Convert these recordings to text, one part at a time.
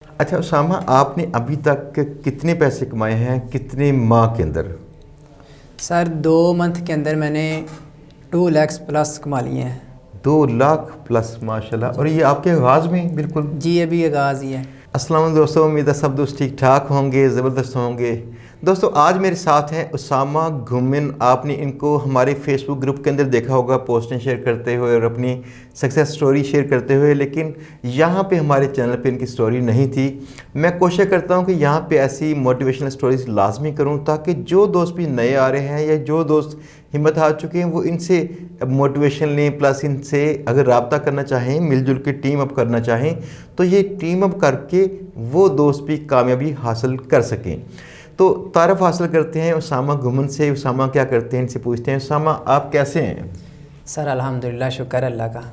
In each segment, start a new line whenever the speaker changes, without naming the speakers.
अच्छा उसामा, आपने अभी तक कितने पैसे कमाए हैं, कितने माह के अंदर?
सर 2 मंथ के अंदर मैंने 2 लाख प्लस कमा लिए हैं।
2 लाख प्लस, माशाल्लाह। और ये आपके आगाज़ में बिल्कुल?
जी अभी आगाज़ ही है।
अस्सलाम वालेकुम दोस्तों, उम्मीद है सब दोस्त ठीक ठाक होंगे, ज़बरदस्त होंगे। दोस्तों आज मेरे साथ हैं उसामा घुमिन। आपने इनको हमारे फेसबुक ग्रुप के अंदर देखा होगा पोस्टें शेयर करते हुए और अपनी सक्सेस स्टोरी शेयर करते हुए, लेकिन यहाँ पे हमारे चैनल पे इनकी स्टोरी नहीं थी। मैं कोशिश करता हूँ कि यहाँ पे ऐसी मोटिवेशनल स्टोरीज लाजमी करूँ ताकि जो दोस्त भी नए आ रहे हैं या जो दोस्त हिम्मत हार चुके हैं वो इनसे मोटिवेशन लें, प्लस इनसे अगर रब्ता करना चाहें, मिलजुल के टीम अप करना चाहें तो ये टीम अप करके वो दोस्त भी कामयाबी हासिल कर सकें। तो तारफ़ हासिल करते हैं उसामा घुमन से। उसामा क्या करते हैं इनसे पूछते हैं। उसामा आप कैसे हैं?
सर अल्हम्दुलिल्लाह, शुक्र अल्लाह का।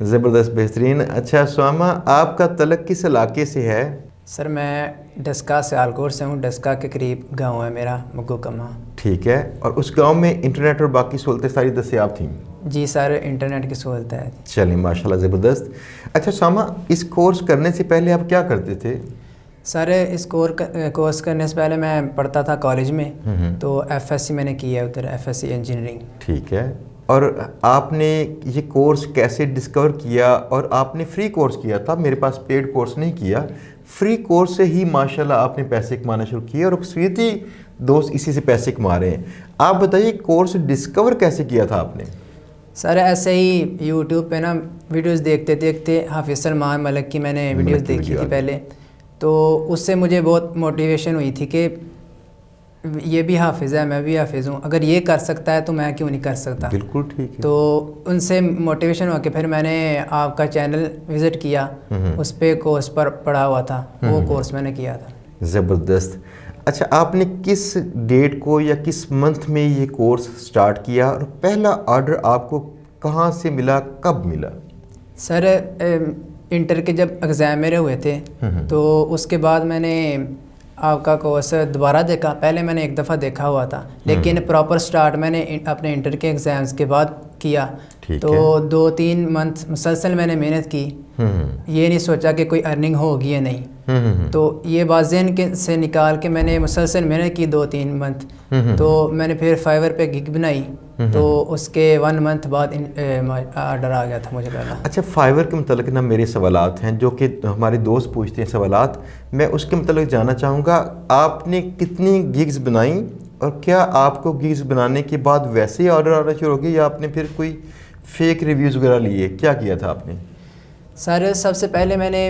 ज़बरदस्त, बेहतरीन। अच्छा उसामा, आपका तलक किस इलाके से है?
सर मैं डस्का सियालकोट से हूँ। डस्का के करीब गांव है मेरा, मग्गू कमा।
ठीक है। और उस गांव में इंटरनेट और बाकी सहूलतें सारी दस्तियाब थीं?
जी सर, इंटरनेट की सहूलत है।
चलिए माशाल्लाह, ज़बरदस्त। अच्छा उसामा, इस कोर्स करने से पहले आप क्या करते थे?
सर इस कोर्स करने से पहले मैं पढ़ता था कॉलेज में, तो एफएससी मैंने किया है उधर, एफएससी इंजीनियरिंग।
ठीक है। और आपने ये कोर्स कैसे डिस्कवर किया? और आपने फ्री कोर्स किया था, मेरे पास पेड कोर्स नहीं किया, फ्री कोर्स से ही माशाल्लाह आपने पैसे कमाना शुरू किए और अक्सरियती दोस्त इसी से पैसे कमा रहे हैं। आप बताइए कोर्स डिस्कवर कैसे किया था आपने?
सर ऐसे ही यूट्यूब पे ना वीडियोस देखते देखते हाफिज़ सलमान मलिक की मैंने वीडियोस देखी थी पहले, तो उससे मुझे बहुत मोटिवेशन हुई थी कि ये भी हाफिज़ है, मैं भी हाफिज़ हूँ, अगर ये कर सकता है तो मैं क्यों नहीं कर सकता।
बिल्कुल ठीक है।
तो उनसे मोटिवेशन हुआ कि फिर मैंने आपका चैनल विज़िट किया, उस पर कोर्स पर पढ़ा हुआ था, वो कोर्स मैंने किया था।
ज़बरदस्त। अच्छा आपने किस डेट को या किस मंथ में ये कोर्स स्टार्ट किया और पहला ऑर्डर आपको कहाँ से मिला, कब मिला?
सर इंटर के जब एग्ज़ाम मेरे हुए थे तो उसके बाद मैंने आपका कोर्स दोबारा देखा। पहले मैंने एक दफ़ा देखा हुआ था, लेकिन प्रॉपर स्टार्ट मैंने अपने इंटर के एग्ज़ाम्स के बाद किया। तो 2-3 मंथ मुसलसल मैंने मेहनत की, ये नहीं सोचा कि कोई अर्निंग होगी या नहीं। तो ये बात ज़हन के से निकाल के मैंने मुसलसल मेहनत की 2-3 मंथ। तो मैंने फिर फाइवर पे गिग बनाई, तो उसके 1 मंथ बाद ऑर्डर आ गया था मुझे पहला।
अच्छा फाइवर के मतलब ना मेरे सवालात हैं जो कि हमारे दोस्त पूछते हैं सवालात, मैं उसके मतलब जानना चाहूँगा आपने कितनी गिग्स बनाई और क्या आपको गिग्स बनाने के बाद वैसे ही ऑर्डर आना शुरू हो गया या आपने फिर कोई फेक रिव्यूज़ वगैरह लिए, क्या किया था आपने?
सर सबसे पहले मैंने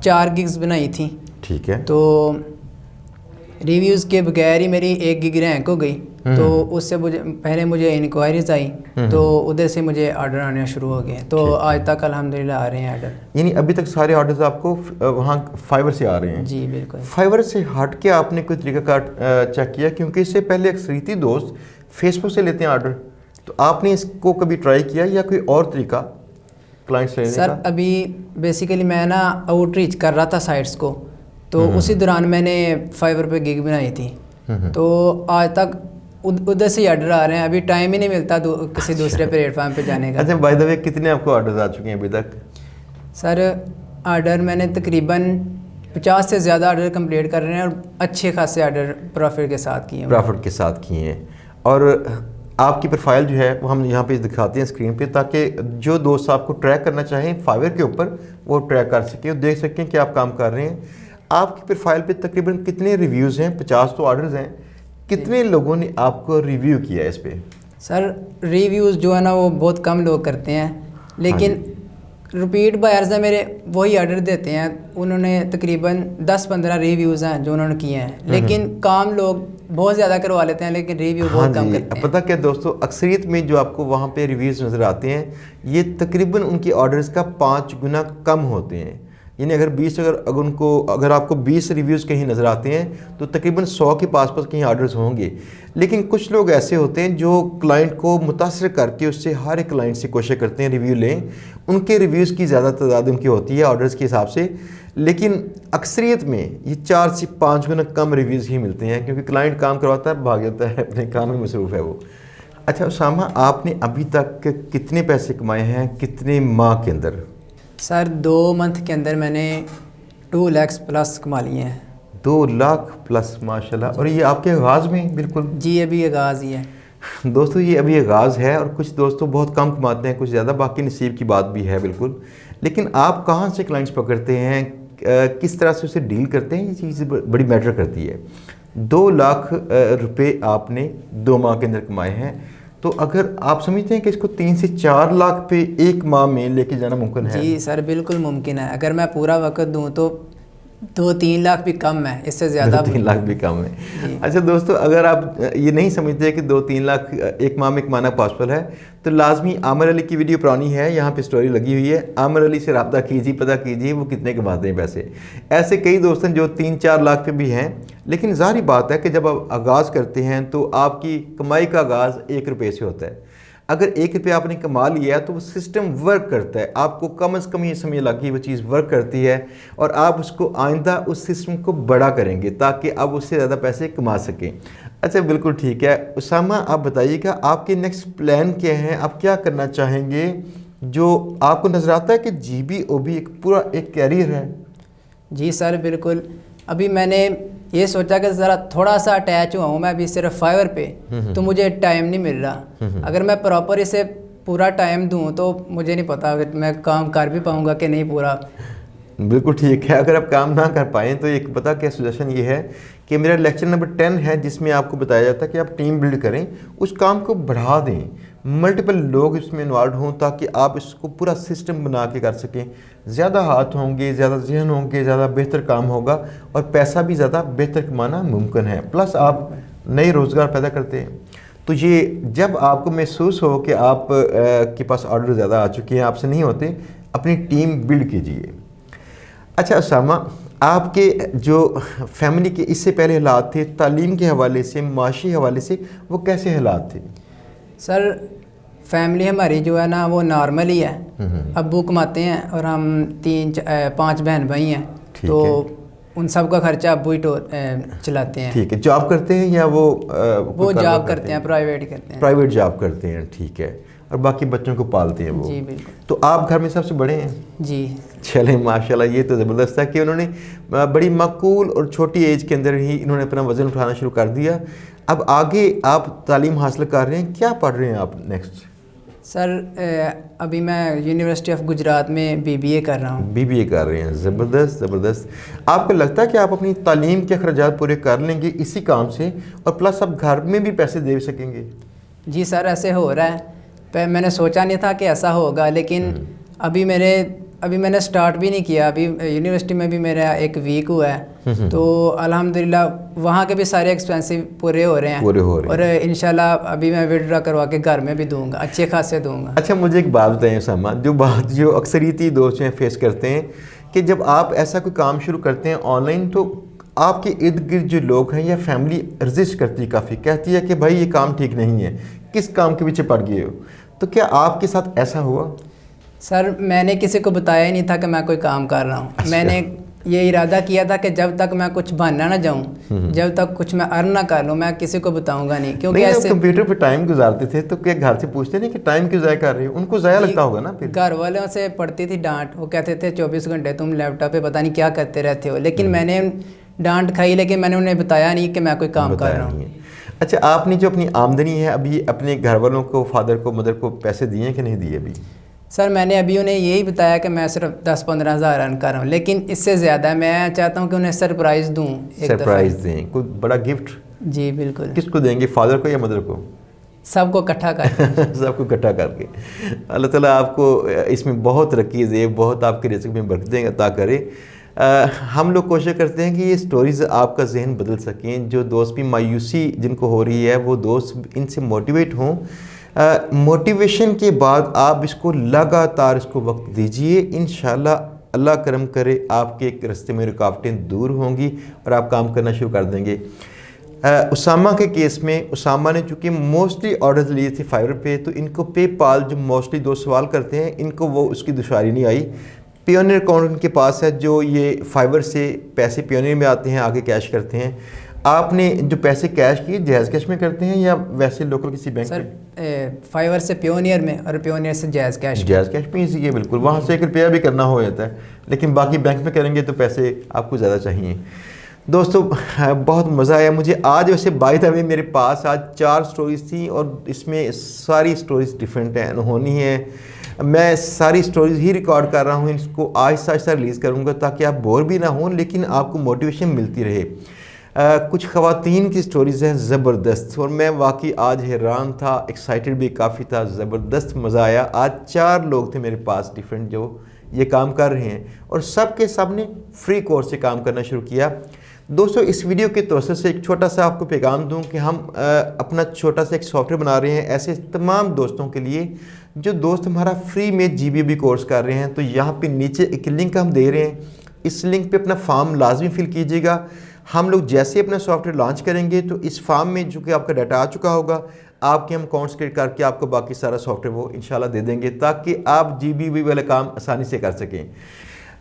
4 गिग्स बनाई थी।
ठीक है।
तो रिव्यूज़ के बगैर ही मेरी 1 गिग रैंक हो गई, तो उससे मुझे इंक्वायरीज आई, तो उधर से मुझे ऑर्डर आने शुरू हो गए। तो आज तक अल्हम्दुलिल्लाह आ रहे हैं ऑर्डर।
यानी अभी तक सारे ऑर्डर्स आपको वहाँ फाइवर से आ रहे हैं?
जी बिल्कुल।
फाइवर से हट के आपने कोई तरीकाकार चेक किया? क्योंकि इससे पहले अक्सरीती दोस्त फेसबुक से लेते हैं ऑर्डर, तो आपने इसको कभी ट्राई किया या कोई और तरीका क्लाइंट्स लेने का?
सर अभी बेसिकली मैं ना आउटरीच कर रहा था साइट्स को, तो उसी दौरान मैंने फाइवर पे गिग बनाई थी। तो आज तक उधर से ही ऑर्डर आ रहे हैं, अभी टाइम ही नहीं मिलता किसी दूसरे प्लेटफॉर्म पे जाने का।
अच्छा बाय द वे कितने आपको ऑर्डर्स आ चुके हैं अभी तक?
सर ऑर्डर मैंने तकरीबन 50 से ज़्यादा ऑर्डर कंप्लीट कर रहे हैं और अच्छे खासे ऑर्डर प्रॉफिट के साथ किए हैं।
प्रॉफिट के साथ किए हैं। और आपकी प्रोफाइल जो है वो हम यहाँ पे दिखाते हैं स्क्रीन पे, ताकि जो दोस्त आपको ट्रैक करना चाहें फाइवर के ऊपर वो ट्रैक कर सकें और देख सकें कि आप काम कर रहे हैं। आपकी प्रोफाइल पे तकरीबन कितने रिव्यूज़ हैं? 50 तो ऑर्डर्स हैं, कितने लोगों ने आपको रिव्यू किया इस पर?
सर रिव्यूज़ जो है ना वो बहुत कम लोग करते हैं, लेकिन रिपीट बायर्स हैं मेरे, वही ऑर्डर देते हैं। उन्होंने तकरीबन 10-15 रिव्यूज़ हैं जो उन्होंने किए हैं, लेकिन काम लोग बहुत ज़्यादा करवा लेते हैं लेकिन रिव्यू बहुत कम करते हैं।
पता क्या दोस्तों, अक्सरियत में जो आपको वहाँ पे रिव्यूज़ नज़र आते हैं ये तकरीबन उनके ऑर्डर्स का 5 गुना कम होते हैं। यानी अगर आपको 20 रिव्यूज़ कहीं नज़र आते हैं तो तकरीबन 100 के पास कहीं ऑर्डर्स होंगे। लेकिन कुछ लोग ऐसे होते हैं जो क्लाइंट को मुतासर करके उससे हर एक क्लाइंट से कोशिश करते हैं रिव्यू लें, उनके रिव्यूज़ की ज़्यादा तादाद उनकी होती है ऑर्डर्स के हिसाब से, लेकिन अक्सरियत में ये 4 से 5 गुना कम रिव्यूज़ ही मिलते हैं क्योंकि क्लाइंट काम करवाता है, भाग जाता है, अपने काम में मसरूफ़ है वो। अच्छा उसामा, आपने अभी तक कितने पैसे कमाए हैं, कितने माह के अंदर?
सर 2 मंथ के अंदर मैंने 2 लाख प्लस कमा लिए हैं।
2 लाख प्लस माशाल्लाह। और ये आपके आगाज़ में बिल्कुल?
जी अभी आगाज़ ही है
दोस्तों, ये अभी आगाज़ है और कुछ दोस्तों बहुत कम कमाते हैं, कुछ ज़्यादा, बाकी नसीब की बात भी है बिल्कुल। लेकिन आप कहाँ से क्लाइंट्स पकड़ते हैं, किस तरह से उसे डील करते हैं, ये चीज़ बड़ी मैटर करती है। 2 लाख रुपए आपने 2 माह के अंदर कमाए हैं, तो अगर आप समझते हैं कि इसको 3 से 4 लाख पे 1 माह में लेके जाना मुमकिन है?
जी सर बिल्कुल मुमकिन है। अगर मैं पूरा वक्त दूं तो 2-3 लाख भी कम है, इससे ज़्यादा
2-3 लाख भी कम है। अच्छा दोस्तों, अगर आप ये नहीं समझते कि 2-3 लाख 1 माह में कमाना पॉसिबल है, तो लाजमी आमिर अली की वीडियो पुरानी है, यहाँ पे स्टोरी लगी हुई है, आमिर अली से रब्ता कीजिए, पता कीजिए वो कितने कमाते हैं पैसे। ऐसे कई दोस्त हैं जो 3-4 लाख पे भी हैं। लेकिन ज़ाहिर बात है कि जब आप आगाज़ करते हैं तो आपकी कमाई का आगाज़ 1 रुपये से होता है। अगर 1 रुपया आपने कमा लिया है तो वो सिस्टम वर्क करता है, आपको कम से कम ये समझ लगी वो चीज़ वर्क करती है, और आप उसको आइंदा उस सिस्टम को बड़ा करेंगे ताकि आप उससे ज़्यादा पैसे कमा सकें। अच्छा बिल्कुल ठीक है। उसामा, आप बताइएगा आपके नेक्स्ट प्लान क्या हैं, आप क्या करना चाहेंगे? जो आपको नज़र आता है कि GBOB एक पूरा एक कैरियर है।
जी सर बिल्कुल। अभी मैंने ये सोचा कि ज़रा थोड़ा सा अटैच हुआ हूँ मैं अभी सिर्फ फाइवर पे, तो मुझे टाइम नहीं मिल रहा। अगर मैं प्रॉपर इसे पूरा टाइम दूँ तो मुझे नहीं पता मैं काम कर भी पाऊँगा कि नहीं पूरा।
बिल्कुल ठीक है। अगर आप काम ना कर पाएँ तो एक पता क्या सजेशन ये है कि मेरा लेक्चर नंबर 10 है जिसमें आपको बताया जाता है कि आप टीम बिल्ड करें, उस काम को बढ़ा दें, मल्टीपल लोग इसमें इन्वॉल्व हों ताकि आप इसको पूरा सिस्टम बना के कर सकें। ज़्यादा हाथ होंगे, ज़्यादा जहन होंगे, ज़्यादा बेहतर काम होगा और पैसा भी ज़्यादा बेहतर कमाना मुमकिन है। प्लस आप नए रोज़गार पैदा करते हैं। तो ये जब आपको महसूस हो कि आप के पास ऑर्डर ज़्यादा आ चुके हैं, आपसे नहीं होते, अपनी टीम बिल्ड कीजिए। अच्छा उसामा, आपके जो फैमिली के इससे पहले हालात थे, तालीम के हवाले से, माशी हवाले से, वो कैसे हालात थे?
सर फैमिली हमारी जो है ना वो नॉर्मल ही है। अब्बू कमाते हैं और हम 5 बहन भाई हैं, तो उन सब का खर्चा अब्बू ही चलाते हैं।
ठीक है। जॉब करते हैं या वो
जॉब करते हैं, प्राइवेट करते हैं।
प्राइवेट जॉब करते हैं, ठीक है। और बाकी बच्चों को पालते हैं वो?
जी बिल्कुल।
तो आप घर में सबसे बड़े हैं?
जी।
चलें माशाल्लाह, ये तो ज़बरदस्त है कि उन्होंने बड़ी माकूल और छोटी एज के अंदर ही इन्होंने अपना वज़न उठाना शुरू कर दिया। अब आगे आप तालीम हासिल कर रहे हैं, क्या पढ़ रहे हैं आप नेक्स्ट?
सर अभी मैं यूनिवर्सिटी ऑफ गुजरात में BBA कर रहा हूँ।
BBA कर रहे हैं, ज़बरदस्त ज़बरदस्त। आपको लगता है कि आप अपनी तालीम के अखराजात पूरे कर लेंगे इसी काम से, और प्लस आप घर में भी पैसे दे सकेंगे?
जी सर ऐसे हो रहा है। मैंने सोचा नहीं था कि ऐसा होगा, लेकिन अभी मैंने स्टार्ट भी नहीं किया। अभी यूनिवर्सिटी में भी मेरा 1 वीक हुआ है, तो अल्हम्दुलिल्लाह वहाँ के भी सारे एक्सपेंसिव पूरे हो रहे हैं। और इंशाल्लाह अभी मैं विड्रॉ करवा के घर में भी दूंगा, अच्छे खासे दूंगा।
अच्छा मुझे एक बात बताएं उसामा, जो अक्सरियती दोस्त हैं फेस करते हैं कि जब आप ऐसा कोई काम शुरू करते हैं ऑनलाइन, तो आपके इर्द गिर्द जो लोग हैं या फैमिली रजिस्ट करती है, काफ़ी कहती है कि भाई ये काम ठीक नहीं है, किस काम के पीछे पड़ गए हो, तो क्या आपके साथ ऐसा हुआ?
सर मैंने किसी को बताया ही नहीं था कि मैं कोई काम कर रहा हूँ।
अच्छा।
मैंने ये इरादा किया था कि जब तक मैं कुछ बनना ना जाऊँ, जब तक कुछ मैं अर्न ना कर लूँ, मैं किसी को बताऊंगा नहीं। क्योंकि ऐसे
कंप्यूटर पे टाइम गुजारते थे तो क्या घर से पूछते नहीं कि टाइम क्यों ज़ाया कर रहे हो? उनको ज़ाया लगता होगा ना। फिर
घर वालों से पड़ती थी डांट, वो कहते थे 24 घंटे तुम लैपटॉप पे पता नहीं क्या करते रहते हो। लेकिन मैंने डांट खाई, लेकिन मैंने उन्हें बताया नहीं कि मैं कोई काम कर रहा हूँ।
अच्छा, आपने जो अपनी आमदनी है अभी अपने घर वालों को, फादर को, मदर को पैसे दिए कि नहीं दिए अभी?
सर मैंने अभी उन्हें यही बताया कि मैं सिर्फ 10-15 हज़ार अर्न कर रहा हूँ, लेकिन इससे ज़्यादा मैं चाहता हूँ कि उन्हें सरप्राइज़ दूँ।
सरप्राइज़ दें, कोई बड़ा गिफ्ट?
जी बिल्कुल।
किसको देंगे, फादर को या मदर को?
सबको इकट्ठा करके।
सबको इकट्ठा करके। अल्लाह ताला आपको इसमें बहुत तरक्की दे, बहुत आपके रिज़्क़ में बरकतें अता करे। हम लोग कोशिश करते हैं कि ये स्टोरीज़ आपका जहन बदल सकें। जो दोस्त भी मायूसी जिनको हो रही है वो दोस्त इनसे मोटिवेट हों। मोटिवेशन के बाद आप इसको लगातार इसको वक्त दीजिए, इंशाल्लाह अल्लाह करम करे आपके एक रास्ते में रुकावटें दूर होंगी और आप काम करना शुरू कर देंगे। उसामा के केस में उसामा ने चूँकि मोस्टली ऑर्डर्स लिए थे फाइवर पे, तो इनको पेपाल जो मोस्टली दोस्त सवाल करते हैं, इनको वो उसकी दुश्वारी नहीं आई। पियोनियर अकाउंट उनके पास है, जो ये फाइवर से पैसे पियोनियर में आते हैं, आगे कैश करते हैं। आपने जो पैसे कैश किए जैज़ कैश में करते हैं या वैसे लोकल किसी बैंक
सर
में?
फाइवर से पियोनियर में और पियोनियर से जायज़ कैश।
जायज़ कैश में इजी है बिल्कुल, वहाँ से 1 रुपया भी करना हो जाता है, लेकिन बाकी बैंक में करेंगे तो पैसे आपको ज़्यादा चाहिए। दोस्तों बहुत मज़ा आया मुझे आज। वैसे बाय द वे मेरे पास आज 4 स्टोरीज़ थी और इसमें सारी स्टोरीज़ डिफरेंट हैं, अनहोनी है। मैं सारी स्टोरीज़ ही रिकॉर्ड कर रहा हूँ, इसको आहिस्ता आहिस्ता रिलीज़ करूँगा ताकि आप बोर भी ना हों लेकिन आपको मोटिवेशन मिलती रहे। कुछ ख़वातीन की स्टोरीज़ हैं ज़बरदस्त और मैं वाकई आज हैरान था, एक्साइटेड भी काफ़ी था, ज़बरदस्त मज़ा आया। आज 4 लोग थे मेरे पास डिफरेंट जो ये काम कर रहे हैं और सब के सब ने फ्री कोर्स से काम करना शुरू किया। दोस्तों इस वीडियो के तवज्जो से एक छोटा सा आपको पैगाम दूं कि हम अपना छोटा सा एक सॉफ्टवेयर बना रहे हैं ऐसे तमाम दोस्तों के लिए जो दोस्त हमारा फ्री में GBB कोर्स कर रहे हैं। तो यहाँ पे नीचे एक लिंक हम दे रहे हैं, इस लिंक पे अपना फॉर्म लाजमी फिल कीजिएगा। हम लोग जैसे अपना सॉफ्टवेयर लॉन्च करेंगे तो इस फॉर्म में जो कि आपका डाटा आ चुका होगा आपके हम अकाउंट्स क्रिएट करके आपको बाकी सारा सॉफ्टवेयर वो इंशाल्लाह दे देंगे ताकि आप GBB वाला काम आसानी से कर सकें।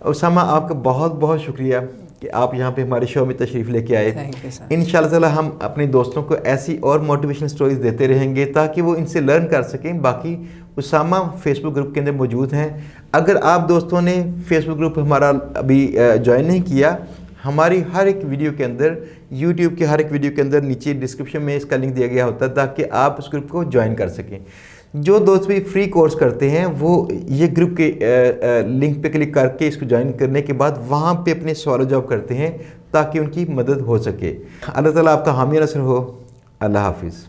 उसामा आपका बहुत बहुत शुक्रिया कि आप यहाँ पे हमारे शो में तशरीफ़ लेके आए। इंशाल्लाह ताला हम अपने दोस्तों को ऐसी और मोटिवेशनल स्टोरीज़ देते रहेंगे ताकि वो इनसे लर्न कर सकें। बाकी उसामा फेसबुक ग्रुप के अंदर मौजूद हैं। अगर आप दोस्तों ने फेसबुक ग्रुप हमारा अभी ज्वाइन नहीं किया, हमारी हर एक वीडियो के अंदर, यूट्यूब के हर एक वीडियो के अंदर नीचे डिस्क्रिप्शन में इसका लिंक दिया गया होता है ताकि आप उस ग्रुप को ज्वाइन कर सकें। जो दोस्त भी फ्री कोर्स करते हैं वो ये ग्रुप के लिंक पे क्लिक करके इसको ज्वाइन करने के बाद वहाँ पे अपने सवाल जवाब करते हैं ताकि उनकी मदद हो सके। अल्लाह ताला आपका हामी नसर हो। अल्लाह हाफिज़।